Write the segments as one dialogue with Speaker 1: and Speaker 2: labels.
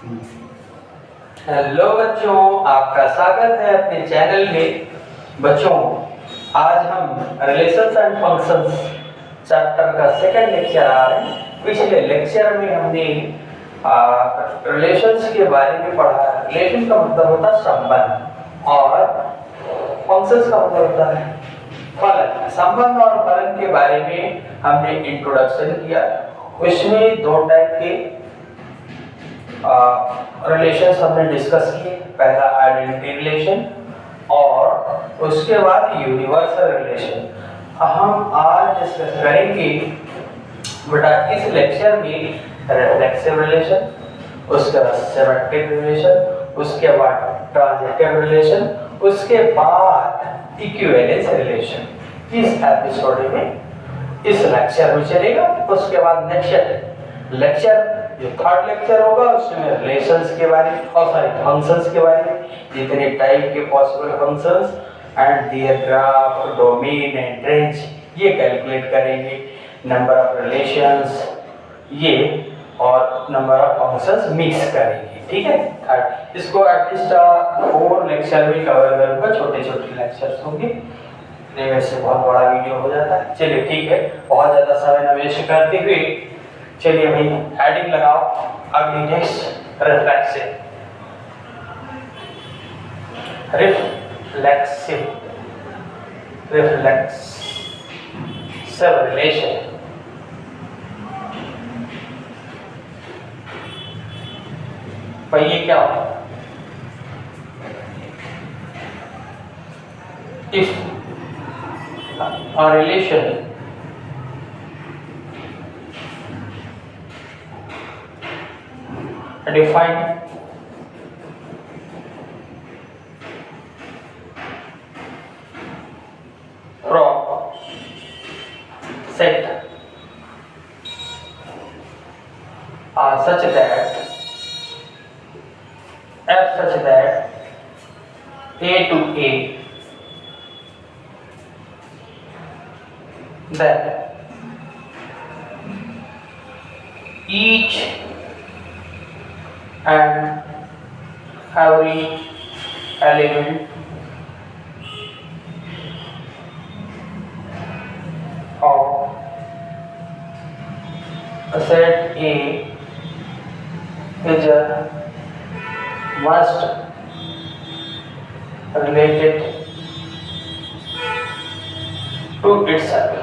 Speaker 1: Hello बच्चों, आपका स्वागत है अपने चैनल में। बच्चों, आज हम रिलेशंस एंड फंक्शंस चैप्टर का सेकंड लेक्चर आ रहे हैं। पिछले लेक्चर में हमने रिलेशंस के बारे में पढ़ा। रिलेशन का मतलब होता है संबंध और फंक्शंस का मतलब होता है फलन। संबंध और फलन के बारे में हमने इंट्रोडक्शन किया। उसमें दो टाइप के रिलेशंस हमने डिस्कस किए। पहला आइडेंटिटी रिलेशन और उसके बाद यूनिवर्सल रिलेशन। हम आज डिस्कस करेंगे बेटा इस लेक्चर में रिफ्लेक्सिव रिलेशन, उसके बाद सिमेट्रिक रिलेशन, उसके बाद ट्रांजिटिव रिलेशन, उसके बाद इक्विवेलेंस रिलेशन। इस एपिसोड में इस लेक्चर में चलेगा। उसके बाद नेक्स्ट लेक्चर जो थर्ड लेक्चर होगा उसमें रिलेशंस के बारे में और फंक्शंस के बारे में, जितने टाइप के possible functions and their graph, domain and range ये कैलकुलेट करेंगे। नंबर ऑफ रिलेशंस ये और नंबर ऑफ फंक्शंस मिक्स करेंगे। ठीक है, थर्ड इसको एटलीस्ट 4 लेक्चर में कवर करूंगा। छोटे छोटे लेक्चर्स होंगे, वैसे बहुत बड़ा वीडियो हो जाता है। चलिए ठीक है, बहुत ज्यादा समय न वेस्ट करते हुए चलिए भाई हेडिंग लगाओ। अगली नेक्स्ट रिफ्लेक्सिव रिलेशन। भाई ये क्या होता है? If a relation defined from set such that f such that a to a, then each and every element of a set A is must related to itself.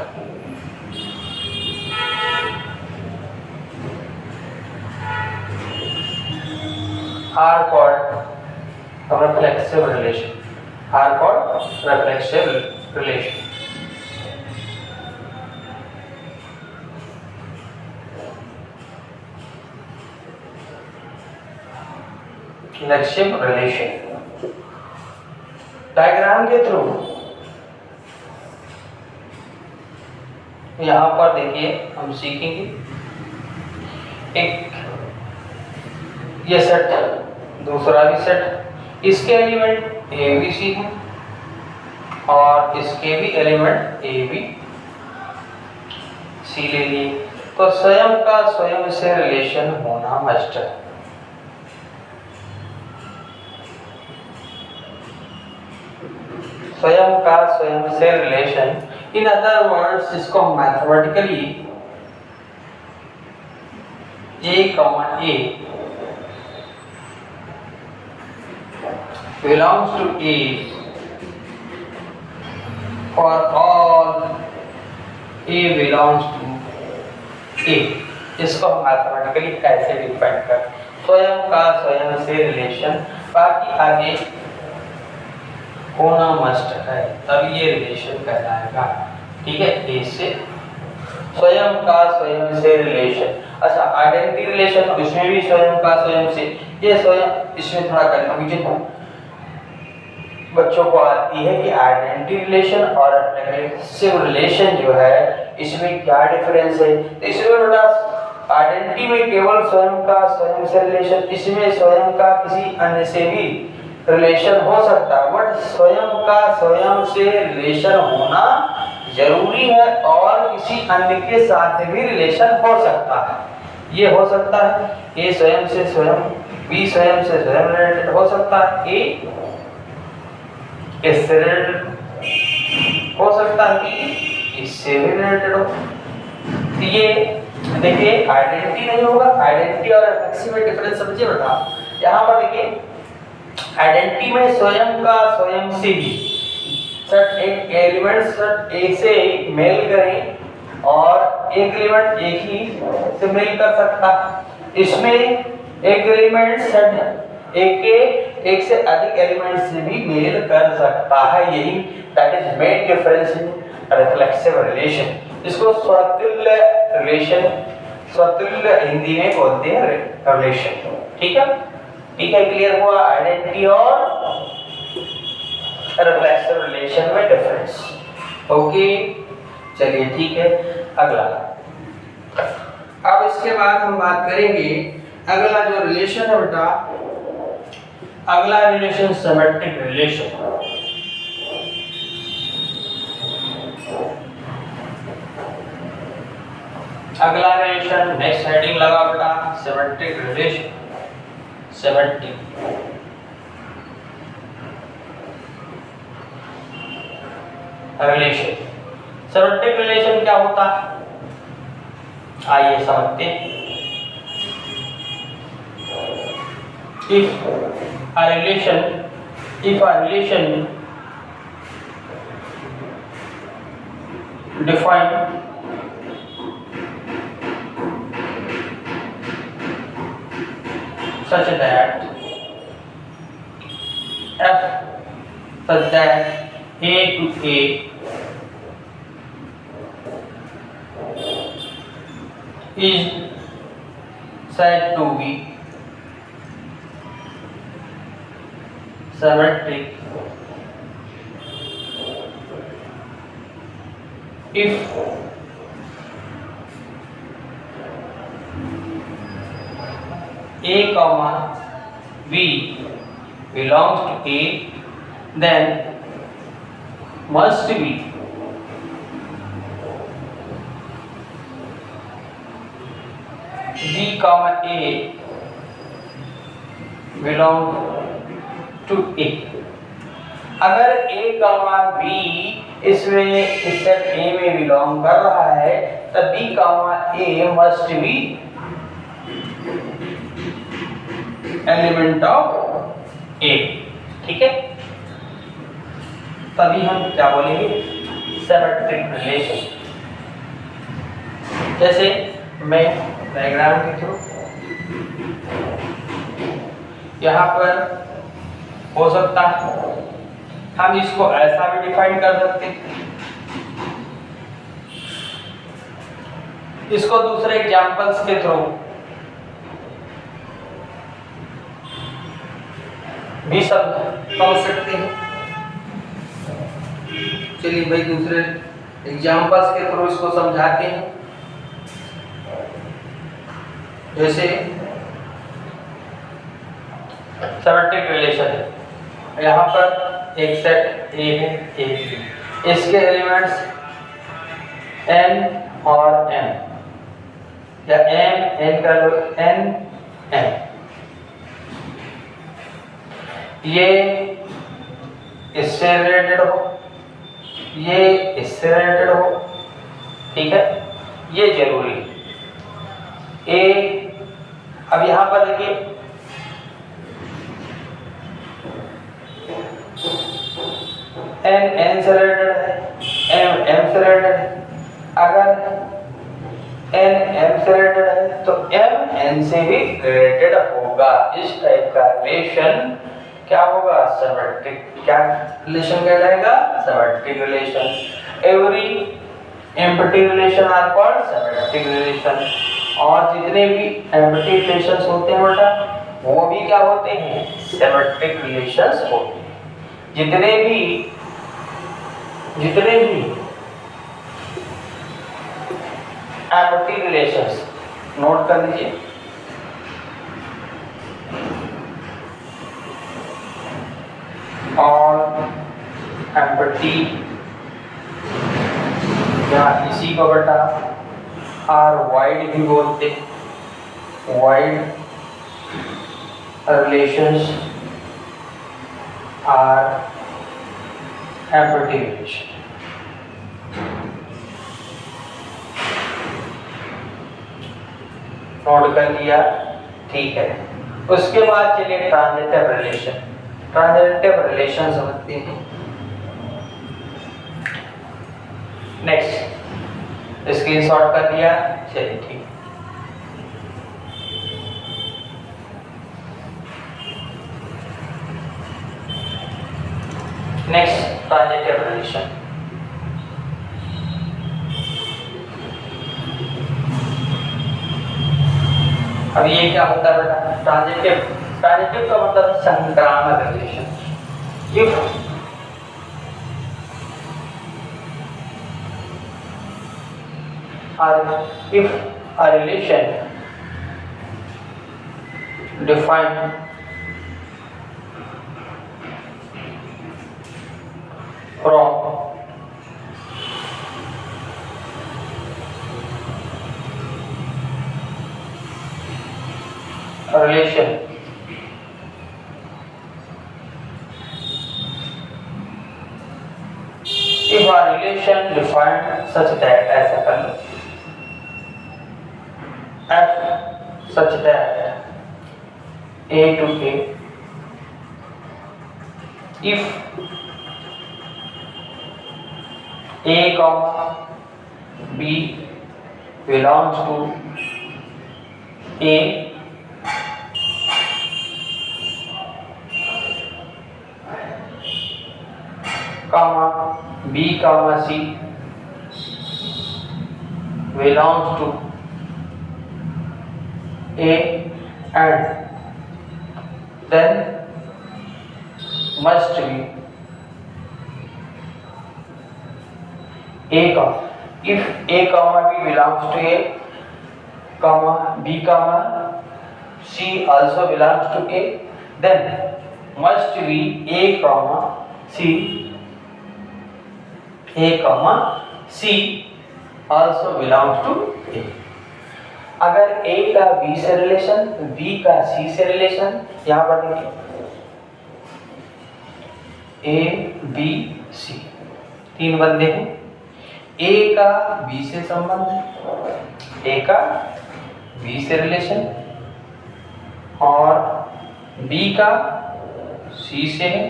Speaker 1: Are called reflexive relation. Are called reflexive relation. Reflexive relation diagram के through यहाँ पर देखिए हम सीखेंगे। एक ये set, दूसरा भी सेट, इसके एलिमेंट ए बी सी हैं और इसके भी एलिमेंट ए बी सी ले लिए, तो स्वयं का स्वयं से रिलेशन होना मस्ट है। स्वयं का स्वयं से रिलेशन, इन अदर वर्ड्स इसको mathematically A comma A belongs to A for all A belongs to A। इसको हम मैथमेटिकली ऐसे डिफाइन कर, स्वयं का स्वयं से रिलेशन, बाकी आगे होना मस्ट है, तब ये रिलेशन कहलाएगा। ठीक है, ए से स्वयं का स्वयं से रिलेशन। अच्छा, आइडेंटिटी रिलेशन, उसमें भी स्वयं का स्वयं से, ये स्वयं, इसमें थोड़ा कंफ्यूजन बच्चों को आती है कि आइडेंटिटी रिलेशन और रिफ्लेक्सिव रिलेशन जो है इसमें क्या डिफरेंस है। तो इसमें बेटा आइडेंटिटी में केवल स्वयं का स्वयं से रिलेशन, इसमें स्वयं का किसी अन्य से भी रिलेशन हो सकता है, बट स्वयं का स्वयं से रिलेशन होना जरूरी है और किसी अन्य के साथ भी रिलेशन हो सकता है। ये हो सकता है ए स्वयं से स्वयं, बी स्वयं से स्वयं रिलेटेड हो सकता है, ए इससे रिलेटेड हो सकता है, बी इससे भी रिलेटेड हो। तो ये देखिए आइडेंटिटी नहीं होगा, आइडेंटिटी और एफिक्सी में डिफरेंस समझिए बेटा। यहाँ पर देखिए आइडेंटिटी में स्वयं का स्वयं से भी सर एक एलिमेंट सर एक से मेल करें और एक एलिमेंट एक ही से मेल कर सकता है। इसमें एक एलिमेंट सर एक से अधिक एलिमेंट से भी मेल कर सकता है। यही that is main difference in reflexive relation. इसको स्वतुल्य रिलेशन, स्वतुल्य हिंदी में बोलते हैं रिलेशन। ठीक है, ठीक है, क्लियर हुआ आइडेंटिटी और रिफ्लेक्सिव रिलेशन में डिफरेंस। ओके चलिए ठीक है, अगला। अब इसके बाद हम बात करेंगे अगला जो रिलेशन है बेटा, अगला रिलेशन सिमेट्रिक रिलेशन। अगला रिलेशन नेक्स्ट हेडिंग लगा बेटा symmetric relation. Symmetric relation, symmetric relation क्या होता है आइए समझते हैं। If a relation defined such that A to A is said to be symmetric if A comma B belongs to A, then must be B comma A belong to A। अगर A comma B इसमें इस set A में belong कर रहा है तब B comma A must be element of A। ठीक है, तभी हम क्या बोलेंगे सिमेट्रिक रिलेशन। जैसे मैं डायग्राम के थ्रू यहाँ पर हो सकता है हम इसको ऐसा भी डिफाइन कर सकते हैं, इसको दूसरे एग्जांपल्स के थ्रू भी समझ सकते हैं। चलिए भाई दूसरे एग्जांपल्स के थ्रू इसको समझाते हैं। जैसे सिमेट्रिक रिलेशन है, यहाँ पर एक सेट A है, एक B, इसके एलिमेंट्स N और M या N का लो N M, ये इससे रिलेटेड हो, ये इससे रिलेटेड हो। ठीक है, ये जरूरी है। अब यहां पर देखिए N से रिलेटेड है, M से रिलेटेड है। अगर N M से रिलेटेड है तो M N से भी रिलेटेड होगा। इस टाइप का रिलेशन क्या होगा सिमेट्रिक, क्या रिलेशन कहलाएगा symmetric relation. Every empty relation are called symmetric relation. और जितने भी एम्प्टी रिलेशंस होते हैं बेटा वो भी क्या होते हैं सिमेट्रिक रिलेशंस होते हैं। जितने भी एम्प्टी रिलेशंस नोट कर लीजिए। और एम्प्टी या इसी को बेटा आर वाइड भी बोलते हैं। wide relations are empty relation. Note कर लिया, ठीक है। उसके बाद चलिए ट्रांजिटिव रिलेशन। ट्रांजिटिव रिलेशन समझते हैं। नेक्स्ट स्क्रीनशॉट कर लिया, चलिए ठीक। Next transitive relation. अब ये क्या होता है बेटा? ट्रांजिटिव का मतलब संक्रामक relation. If a relation defined from a relation if a relation defined such that ऐसा कर लो F such that A to A if A comma B belongs to A comma B comma C belongs to A and then must be A comma if A comma B belongs to A comma B comma C also belongs to A then must be A comma C C also belongs to A। अगर A का B से relation, B का C से relation, यहां पर देखिए A B C तीन बंदे हैं। A का B से संबंध है, A का B से रिलेशन और B का C से है,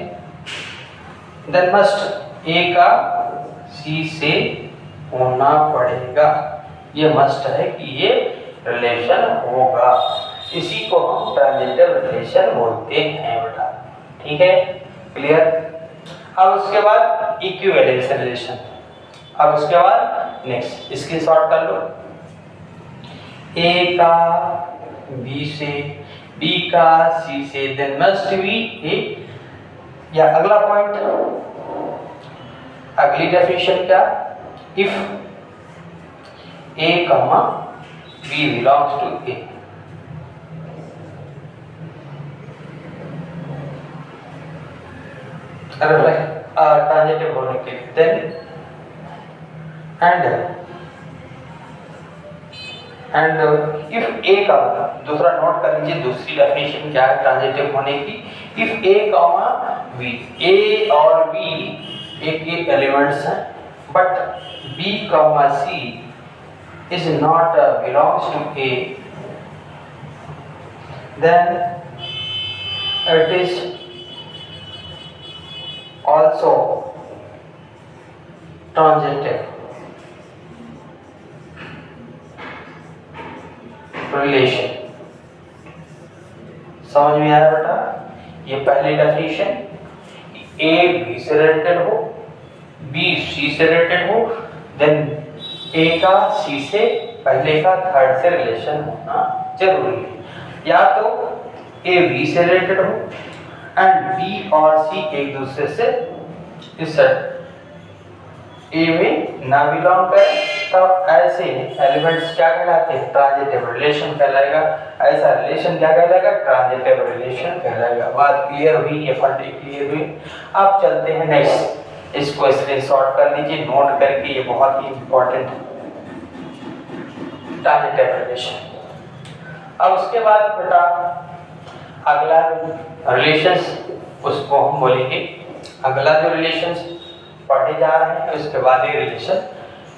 Speaker 1: देन मस्ट A का C से होना पड़ेगा। ये मस्ट है कि ये रिलेशन होगा। इसी को हम ट्रांजिटिव रिलेशन बोलते हैं बेटा, ठीक है, क्लियर। अब उसके बाद इक्विवेलेंस रिलेशन। अब उसके बाद नेक्स्ट इसकी शॉर्ट कर लो। A का B से, B का C से, देन मस्ट बी A। या अगला पॉइंट, अगली डेफिनेशन क्या? If A comma B belongs to A transitive होने के लिए देन एंड इफ A का, दूसरा नोट कर लीजिए दूसरी डेफिनेशन क्या है ट्रांजिटिव होने की। If A comma B, A और B एक एक एलिमेंट्स हैं but B comma C is not belongs to A, then it is also transitive relation। समझ में आया बेटा? ये पहली डेफिनेशन, A B से रिलेटेड हो, B C से रिलेटेड हो, देन A का C से पहले का थर्ड से रिलेशन होना जरूरी है। या तो A B से रिलेटेड हो एंड B और C एक दूसरे से इस A में ना बिलोंग करें, तब ऐसे एलिमेंट्स क्या कहलाते हैं? ट्रांजिटिव रिलेशन कहलाएगा। ऐसा रिलेशन क्या कहलाएगा? ट्रांजिटिव रिलेशन कहलाएगा। बात क्लियर हुई? ये फंडे क्लियर हुई? अब चलते हैं नेक्स्ट। इसको स्क्रीनशॉट कर लीजिए, नोट करके, ये बहुत ही इंपॉर्टेंट है। Transitive relation. अब उसके बाद बेटा अगला रिलेशंस उसको हम बोलेंगे, अगला जो रिलेशंस पढ़े जा रहे हैं उसके बाद ये रिलेशन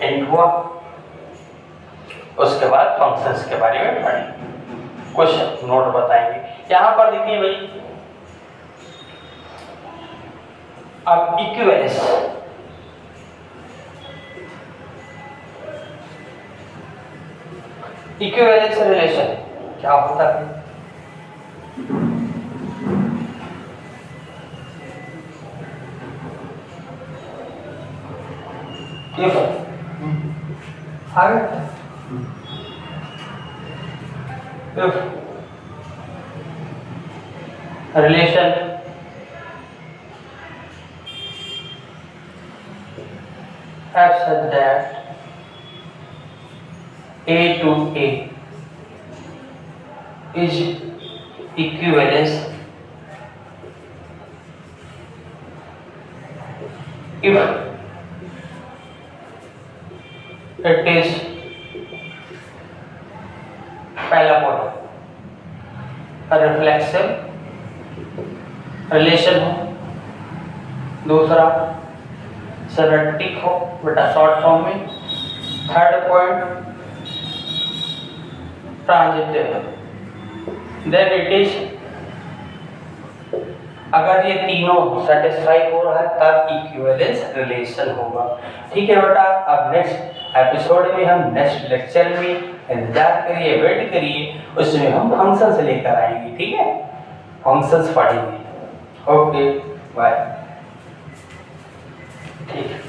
Speaker 1: एंड हुआ, उसके बाद फंक्शंस के बारे में पढ़ेंगे, कुछ नोट बताएंगे। यहाँ पर देखिए भाई, अब इक्विवेलेंस, इक्विवेलेंस रिलेशन क्या होता है? if relation f such that A to A is equivalence if it is पहला पॉइंट रिफ्लेक्सिव रिलेशन हो, दूसरा सिमेट्रिक हो बेटा शॉर्ट फॉर्म में, third point transitive, then it is, अगर ये तीनों सेटिस्फाई हो रहा है तब इक्विवेलेंस रिलेशन होगा। ठीक है बेटा, अब नेक्स्ट एपिसोड में हम नेक्स्ट लेक्चर में इंतजार करिए, वेट करिए, उसमें हम फंक्शंस लेकर आएंगे। ठीक है, फंक्शंस पढ़ेंगे। Okay bye. ठीक है।